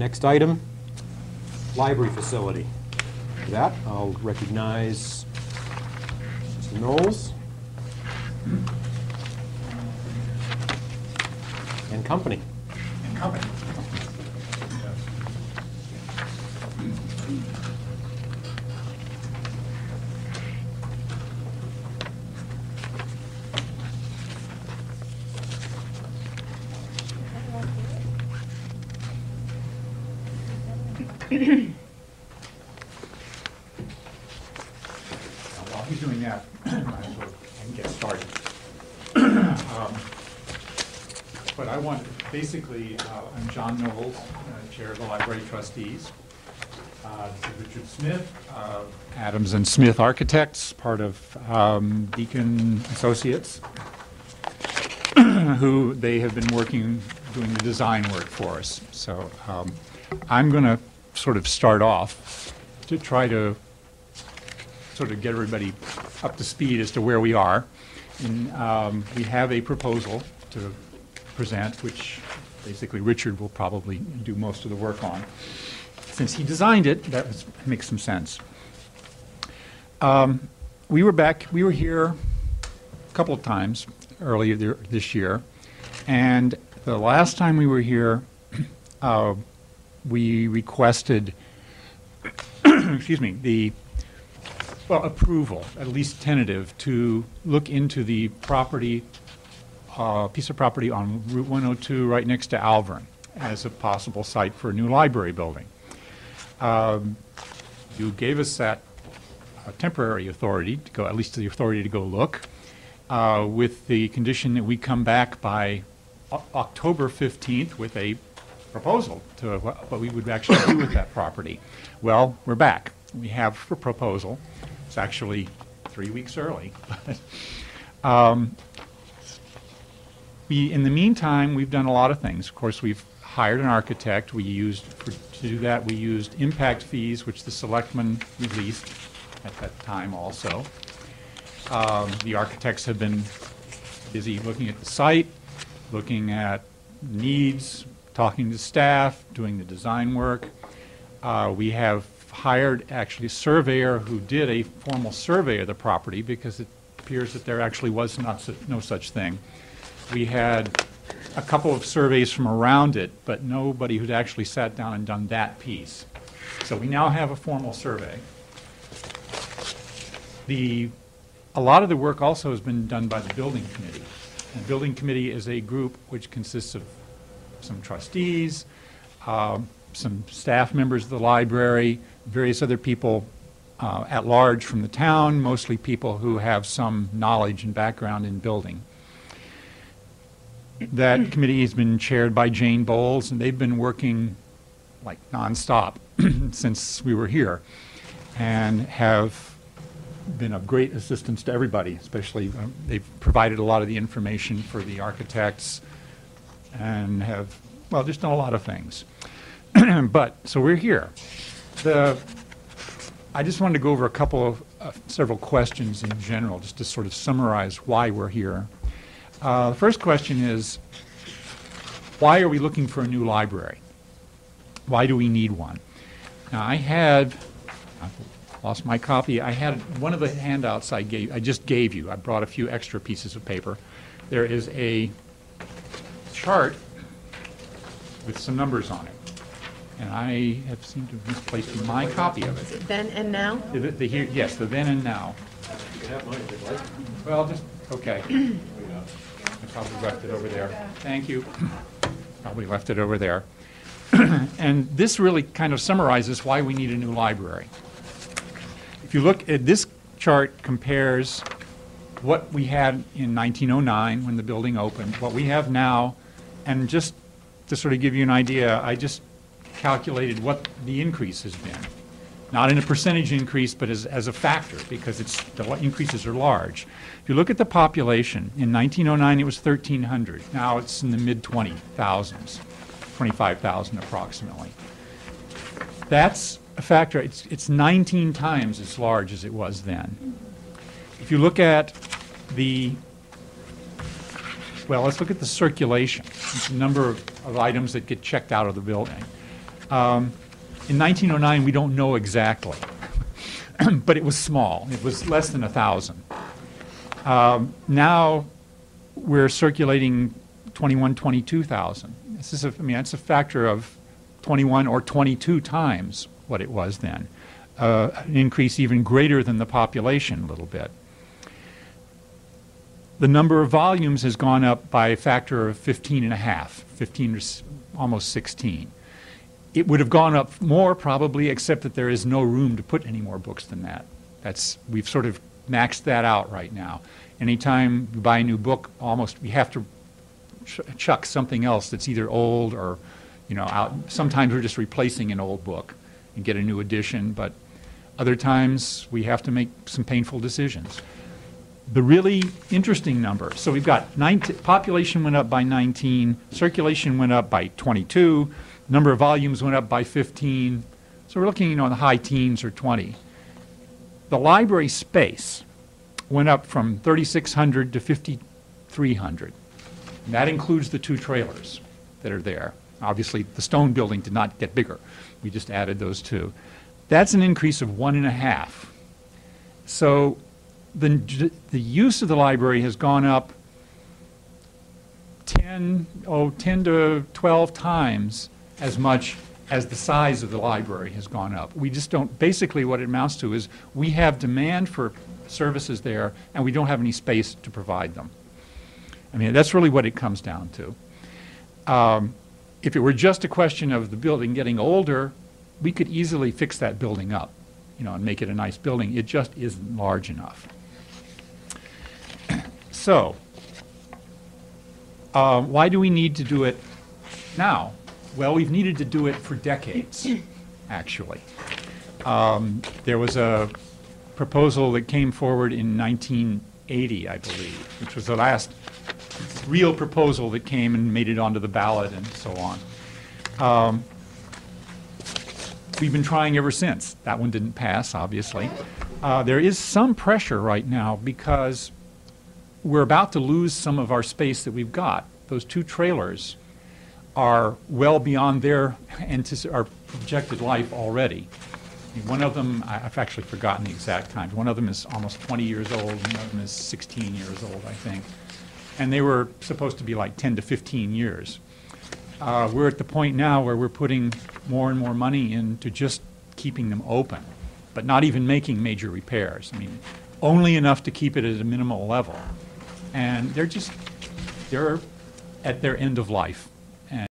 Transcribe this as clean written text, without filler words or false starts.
Next item, library facility. For that, I'll recognize Mr. Knowles and company. And company. While he's doing that, I might as well get started. But I want, basically, I'm John Knowles, Chair of the Library Trustees. This is Richard Smith, Adams and Smith Architects, part of Deacon Associates, who they have been working, doing the design work for us. So I'm going to sort of start off to try to sort of get everybody up to speed as to where we are. And we have a proposal to present, which basically Richard will probably do most of the work on. Since he designed it, that makes some sense. We were here a couple of times earlier this year, and the last time we were here, we requested, excuse me, approval, at least tentative, to look into the property, piece of property on Route 102 right next to Alvern as a possible site for a new library building. You gave us that temporary authority to go, at least the authority to go look, with the condition that we come back by October 15th with a proposal to what we would actually do with that property. Well, we're back. We have a proposal. It's actually 3 weeks early. In the meantime, we've done a lot of things. Of course, we've hired an architect. To do that, we used impact fees, which the selectmen released at that time also. The architects have been busy looking at the site, looking at needs, talking to staff, doing the design work. We have hired actually a surveyor who did a formal survey of the property because it appears that there actually was no such thing. We had a couple of surveys from around it, but nobody who'd actually sat down and done that piece. So we now have a formal survey. A lot of the work also has been done by the building committee. And the building committee is a group which consists of some trustees, some staff members of the library, various other people at large from the town, mostly people who have some knowledge and background in building. That committee has been chaired by Jane Bowles, and they've been working like nonstop since we were here, and have been of great assistance to everybody, especially they've provided a lot of the information for the architects and have, well, just done a lot of things. So we're here. I just wanted to go over a couple of several questions in general, just to sort of summarize why we're here. The first question is, why are we looking for a new library? Why do we need one? Now, I've lost my copy. I had one of the handouts I just gave you. I brought a few extra pieces of paper. There is a chart with some numbers on it. And I have seemed to have misplaced my copy of it. Is it then and now? Yes, the then and now. You can have mine if you'd like. Well, just, okay. I probably left it over there. Thank you. Probably left it over there. And this really kind of summarizes why we need a new library. If you look at this chart, compares what we had in 1909 when the building opened, what we have now, and just to sort of give you an idea, I just calculated what the increase has been. Not in a percentage increase, but as a factor, because the increases are large. If you look at the population, in 1909 it was 1,300. Now it's in the mid-20,000s, 25,000 approximately. That's a factor. It's 19 times as large as it was then. If you look at let's look at the circulation, the number of items that get checked out of the building. In 1909, we don't know exactly, but it was small. It was less than 1,000. Now we're circulating 21, 22,000. This is, I mean, that's a factor of 21 or 22 times what it was then. An increase even greater than the population a little bit. The number of volumes has gone up by a factor of 15 and a half, 15 or almost 16. It would have gone up more probably, except that there is no room to put any more books than that. We've sort of maxed that out right now. Anytime you buy a new book, almost we have to chuck something else that's either old or, you know, out. Sometimes we're just replacing an old book and get a new edition, but other times we have to make some painful decisions. The really interesting number, so we've got population went up by 19, circulation went up by 22, number of volumes went up by 15, so we're looking, you know, in the high teens or 20. The library space went up from 3,600 to 5,300. And that includes the 2 trailers that are there. Obviously, the stone building did not get bigger. We just added those 2. That's an increase of 1.5. So the use of the library has gone up 10 to 12 times as much as the size of the library has gone up. We just don't, basically what it amounts to is we have demand for services there and we don't have any space to provide them. I mean, that's really what it comes down to. If it were just a question of the building getting older, we could easily fix that building up, you know, and make it a nice building. It just isn't large enough. So, why do we need to do it now? Well, we've needed to do it for decades, actually. There was a proposal that came forward in 1980, I believe, which was the last real proposal that came and made it onto the ballot and so on. We've been trying ever since. That one didn't pass, obviously. There is some pressure right now because we're about to lose some of our space that we've got. Those 2 trailers are well beyond their projected life already. I mean, one of them, I've actually forgotten the exact time. One of them is almost 20 years old, one of them is 16 years old, I think. And they were supposed to be like 10 to 15 years. We're at the point now where we're putting more and more money into just keeping them open, but not even making major repairs. I mean, only enough to keep it at a minimal level. And they're at their end of life.